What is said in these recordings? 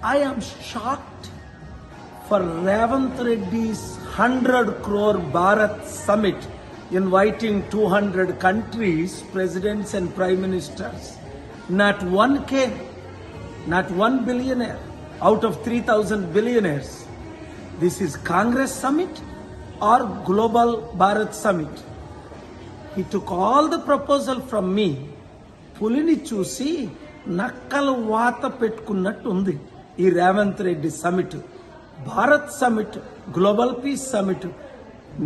I am shocked for Revanth Reddy's 100 crore Bharat Summit inviting 200 countries, presidents and prime ministers. Not one came, not one billionaire out of 3,000 billionaires. This is Congress Summit or Global Bharat Summit. He took all the proposal from me. పులిని చూసి నక్కలు వాత పెట్టుకున్నట్టు ఉంది ఈ Revanth Reddy summit. Bharat summit, global peace summit.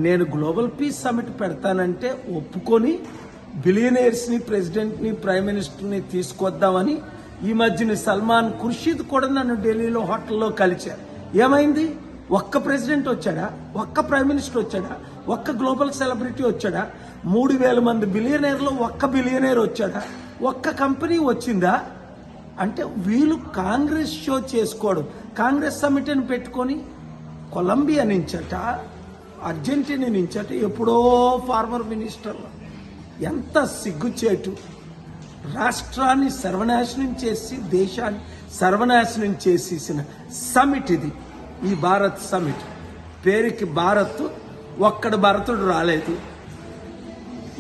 నేను global peace summit పెడతానంటే ఒప్పుకొని బిలియనీర్స్ని, ప్రెసిడెంట్ని, prime మినిస్టర్ని తీసుకొద్దామని ఈ మధ్యన సల్మాన్ ఖుర్షీద్ కూడా నన్ను ఢిల్లీలో హోటల్లో కలిశారు. ఏమైంది? ఒక్క ప్రెసిడెంట్ వచ్చాడా? ఒక్క ప్రైమ్ మినిస్టర్ వచ్చాడా? ఒక్క గ్లోబల్ సెలబ్రిటీ వచ్చాడా? 3,000 మంది బిలియనీర్లో ఒక్క బిలియనీర్ వచ్చాడా? ఒక్క కంపెనీ వచ్చిందా? అంటే వీళ్ళు కాంగ్రెస్ షో చేసుకోవడం. కాంగ్రెస్ సమిట్ అని పెట్టుకొని కొలంబియా నుంచట, అర్జెంటీనా నుంచట ఎప్పుడో ఫార్మర్ మినిస్టర్లు. ఎంత సిగ్గుచేటు! రాష్ట్రాన్ని సర్వనాశనం చేసి దేశాన్ని సర్వనాశనం చేసేసిన సమిట్ ఇది, ఈ భారత్ సమిట్. పేరుకి భారత్, ఒక్కడ భరతుడు రాలేదు.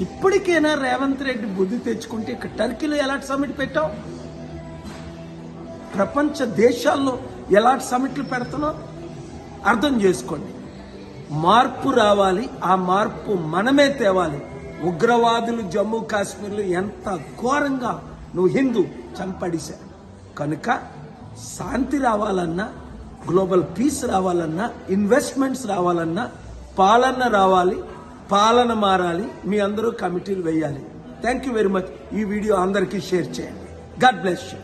ఇప్పటికైనా రేవంత్ రెడ్డి బుద్ధి తెచ్చుకుంటే ఇక్కడ టర్కీలో ఎలాంటి సమిట్ పెట్టావు? ప్రపంచ దేశాల్లో ఎలాంటి సమిట్లు పెడుతున్నావు? అర్థం చేసుకోండి. మార్పు రావాలి, ఆ మార్పు మనమే తేవాలి. ఉగ్రవాదులు జమ్మూ కాశ్మీర్లో ఎంత ఘోరంగా నువ్వు హిందూ చంపడిశారు. కనుక శాంతి రావాలన్నా, గ్లోబల్ పీస్ రావాలన్నా, ఇన్వెస్ట్మెంట్స్ రావాలన్నా పాలన రావాలి, పాలన మారాలి. మీ అందరూ కమిటీలు వేయాలి. Thank you very much. ఈ వీడియో అందరికీ షేర్ చేయండి. God bless you.